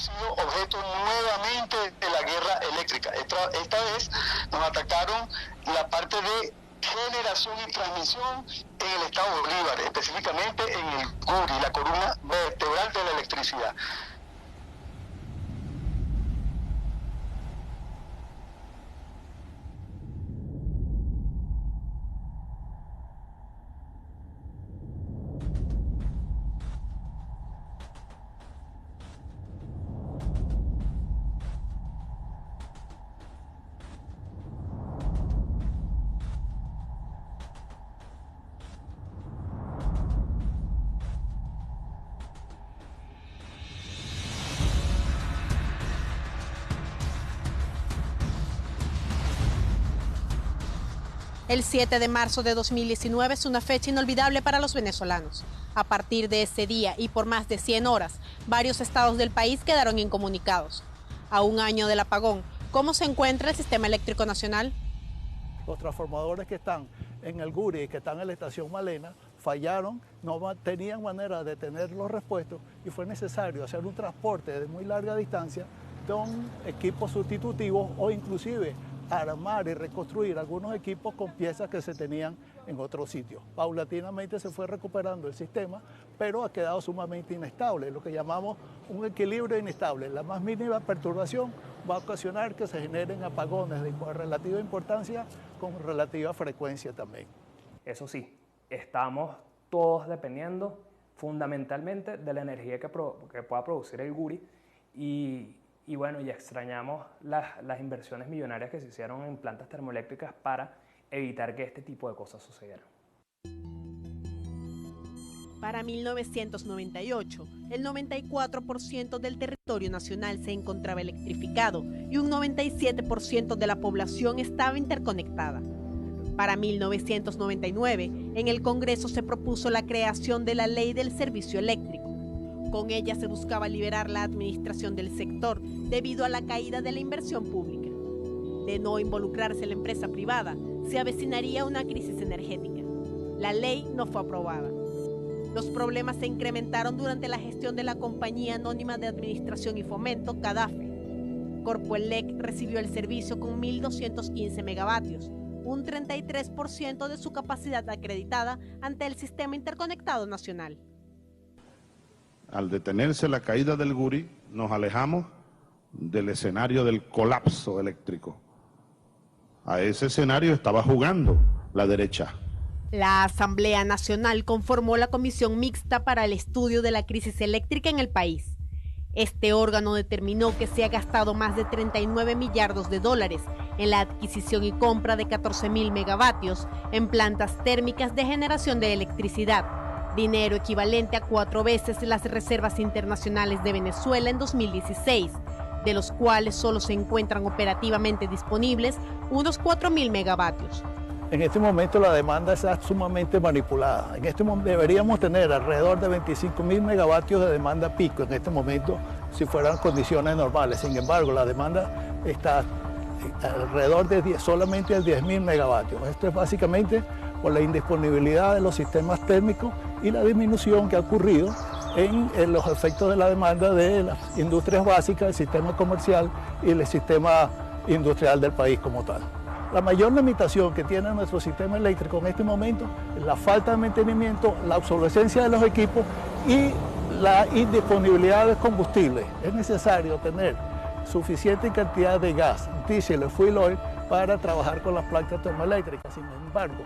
sido objeto nuevamente de la guerra eléctrica. Esta vez nos atacaron la parte de generación y transmisión en el estado Bolívar, específicamente en el Guri, la columna vertebral de la electricidad. El 7 de marzo de 2019 es una fecha inolvidable para los venezolanos. A partir de ese día y por más de 100 horas, varios estados del país quedaron incomunicados. A un año del apagón, ¿cómo se encuentra el sistema eléctrico nacional? Los transformadores que están en el Guri y que están en la estación Malena fallaron, no tenían manera de tener los repuestos y fue necesario hacer un transporte de muy larga distancia con equipos sustitutivos o inclusive armar y reconstruir algunos equipos con piezas que se tenían en otros sitios. Paulatinamente se fue recuperando el sistema, pero ha quedado sumamente inestable, lo que llamamos un equilibrio inestable. La más mínima perturbación va a ocasionar que se generen apagones de relativa importancia con relativa frecuencia también. Eso sí, estamos todos dependiendo fundamentalmente de la energía que pueda producir el Guri y bueno, ya extrañamos las inversiones millonarias que se hicieron en plantas termoeléctricas para evitar que este tipo de cosas sucedieran. Para 1998, el 94% del territorio nacional se encontraba electrificado y un 97% de la población estaba interconectada. Para 1999, en el Congreso se propuso la creación de la Ley del Servicio Eléctrico. Con ella se buscaba liberar la administración del sector debido a la caída de la inversión pública. De no involucrarse la empresa privada, se avecinaría una crisis energética. La ley no fue aprobada. Los problemas se incrementaron durante la gestión de la Compañía Anónima de Administración y Fomento, CADAFE. Corpoelec recibió el servicio con 1.215 megavatios, un 33% de su capacidad acreditada ante el Sistema Interconectado Nacional. Al detenerse la caída del Guri, nos alejamos del escenario del colapso eléctrico. A ese escenario estaba jugando la derecha. La Asamblea Nacional conformó la Comisión Mixta para el Estudio de la Crisis Eléctrica en el país. Este órgano determinó que se ha gastado más de 39 millardos de dólares en la adquisición y compra de 14.000 megavatios en plantas térmicas de generación de electricidad, dinero equivalente a 4 veces las reservas internacionales de Venezuela en 2016, de los cuales solo se encuentran operativamente disponibles unos 4.000 megavatios. En este momento la demanda está sumamente manipulada. En este momento deberíamos tener alrededor de 25.000 megavatios de demanda pico en este momento si fueran condiciones normales. Sin embargo, la demanda está alrededor de solamente de 10.000 megavatios. Esto es básicamente por la indisponibilidad de los sistemas térmicos y la disminución que ha ocurrido en los efectos de la demanda de las industrias básicas, el sistema comercial y el sistema industrial del país como tal. La mayor limitación que tiene nuestro sistema eléctrico en este momento es la falta de mantenimiento, la obsolescencia de los equipos y la indisponibilidad de combustible. Es necesario tener suficiente cantidad de gas, diésel o fuel oil para trabajar con las plantas termoeléctricas. Sin embargo,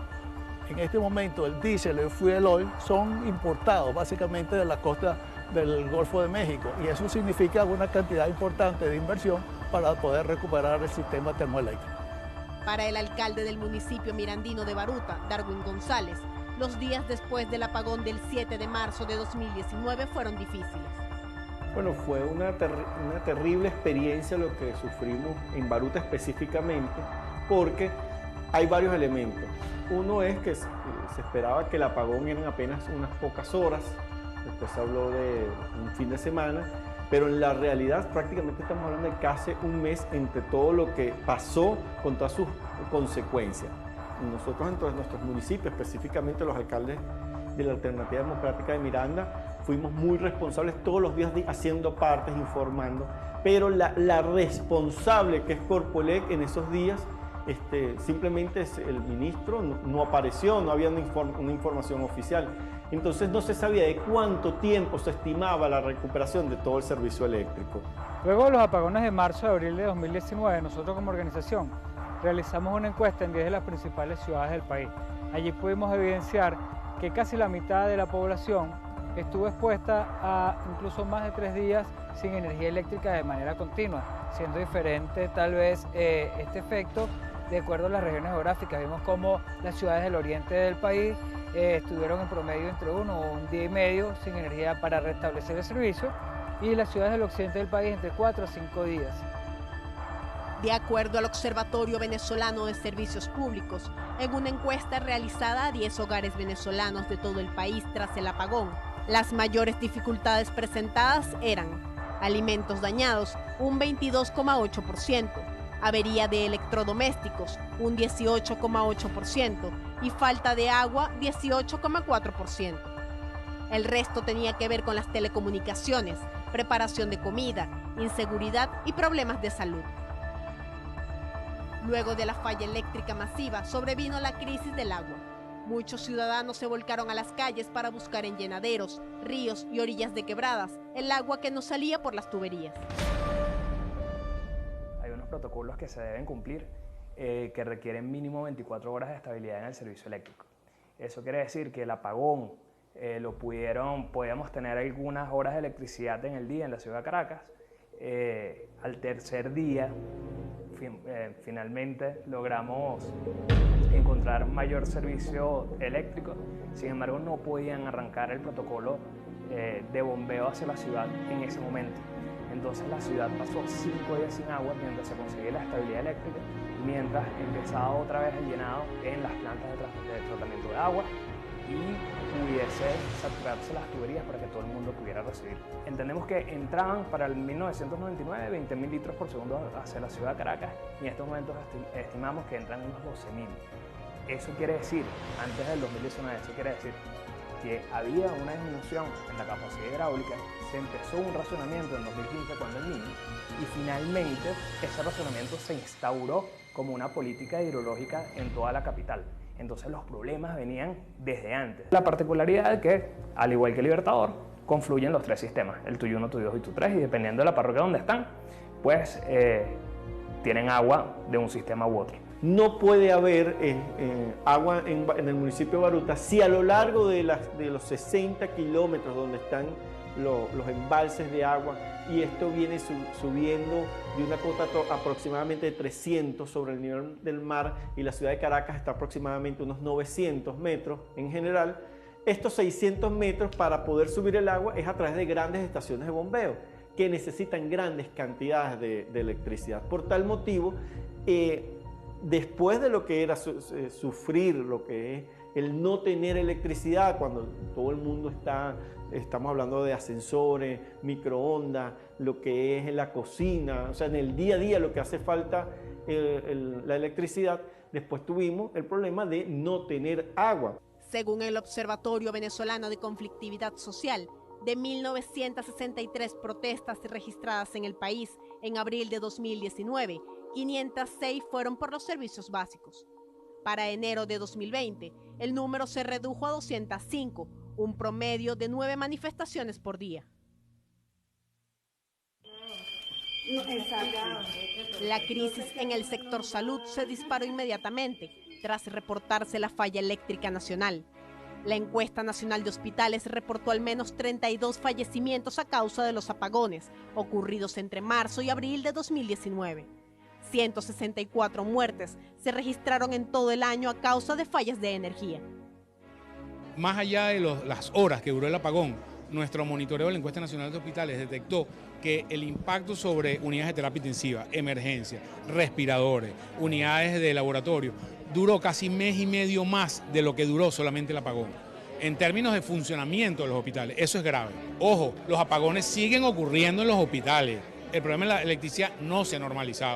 en este momento el diésel y el fuel oil son importados básicamente de la costa del Golfo de México y eso significa una cantidad importante de inversión para poder recuperar el sistema termoeléctrico. Para el alcalde del municipio mirandino de Baruta, Darwin González, los días después del apagón del 7 de marzo de 2019 fueron difíciles. Bueno, fue una terrible experiencia lo que sufrimos en Baruta específicamente, porque hay varios elementos. Uno es que se esperaba que el apagón eran apenas unas pocas horas, después se habló de un fin de semana, pero en la realidad prácticamente estamos hablando de casi un mes entre todo lo que pasó con todas sus consecuencias. Nosotros en todos nuestros municipios, específicamente los alcaldes de la Alternativa Democrática de Miranda, fuimos muy responsables todos los días haciendo partes, informando, pero la responsable, que es Corpoelec, en esos días simplemente el ministro no apareció, no había una información oficial. Entonces no se sabía de cuánto tiempo se estimaba la recuperación de todo el servicio eléctrico. Luego de los apagones de marzo y abril de 2019, nosotros como organización realizamos una encuesta en 10 de las principales ciudades del país. Allí pudimos evidenciar que casi la mitad de la población estuvo expuesta a incluso más de 3 días sin energía eléctrica de manera continua, siendo diferente tal vez este efecto de acuerdo a las regiones geográficas. Vimos cómo las ciudades del oriente del país estuvieron en promedio entre 1 o 1 día y medio sin energía para restablecer el servicio, y las ciudades del occidente del país entre 4 a 5 días. De acuerdo al Observatorio Venezolano de Servicios Públicos, en una encuesta realizada a 10 hogares venezolanos de todo el país tras el apagón, las mayores dificultades presentadas eran alimentos dañados, un 22,8%, avería de electrodomésticos, un 18,8%, y falta de agua, 18,4%. El resto tenía que ver con las telecomunicaciones, preparación de comida, inseguridad y problemas de salud. Luego de la falla eléctrica masiva, sobrevino la crisis del agua. Muchos ciudadanos se volcaron a las calles para buscar en llenaderos, ríos y orillas de quebradas el agua que no salía por las tuberías. Hay unos protocolos que se deben cumplir que requieren mínimo 24 horas de estabilidad en el servicio eléctrico. Eso quiere decir que el apagón podíamos tener algunas horas de electricidad en el día en la ciudad de Caracas. Al tercer día, finalmente logramos encontrar mayor servicio eléctrico. Sin embargo, no podían arrancar el protocolo de bombeo hacia la ciudad en ese momento. Entonces la ciudad pasó 5 días sin agua mientras se conseguía la estabilidad eléctrica, mientras empezaba otra vez el llenado en las plantas de tratamiento de agua y pudiese saturarse las tuberías para que todo el mundo pudiera recibir. Entendemos que entraban para el 1999 20.000 litros por segundo hacia la ciudad de Caracas, y en estos momentos estimamos que entran unos 12.000. Eso quiere decir, antes del 2019, eso quiere decir que había una disminución en la capacidad hidráulica, se empezó un racionamiento en 2015 cuando el Niño, y finalmente ese racionamiento se instauró como una política hidrológica en toda la capital. Entonces los problemas venían desde antes. La particularidad es que, al igual que Libertador, confluyen los 3 sistemas, el Tu 1, Tu 2 y Tu 3, y dependiendo de la parroquia donde están, pues tienen agua de un sistema u otro. No puede haber agua en el municipio de Baruta si a lo largo de los 60 kilómetros donde están los embalses de agua, y esto viene subiendo de una cota aproximadamente de 300 sobre el nivel del mar, y la ciudad de Caracas está aproximadamente unos 900 metros en general. Estos 600 metros para poder subir el agua es a través de grandes estaciones de bombeo que necesitan grandes cantidades de electricidad. Por tal motivo, después de lo que era sufrir lo que es el no tener electricidad, cuando todo el mundo estamos hablando de ascensores, microondas, lo que es en la cocina, o sea, en el día a día lo que hace falta la electricidad, después tuvimos el problema de no tener agua. Según el Observatorio Venezolano de Conflictividad Social, de 1.963 protestas registradas en el país en abril de 2019, 506 fueron por los servicios básicos. Para enero de 2020, el número se redujo a 205, un promedio de 9 manifestaciones por día. La crisis en el sector salud se disparó inmediatamente tras reportarse la falla eléctrica nacional. La encuesta nacional de hospitales reportó al menos 32 fallecimientos a causa de los apagones ocurridos entre marzo y abril de 2019. 164 muertes se registraron en todo el año a causa de fallas de energía. Más allá de las horas que duró el apagón, nuestro monitoreo de la encuesta nacional de hospitales detectó que el impacto sobre unidades de terapia intensiva, emergencia, respiradores, unidades de laboratorio, duró casi mes y medio más de lo que duró solamente el apagón. En términos de funcionamiento de los hospitales, eso es grave. Ojo, los apagones siguen ocurriendo en los hospitales. El problema de la electricidad no se ha normalizado.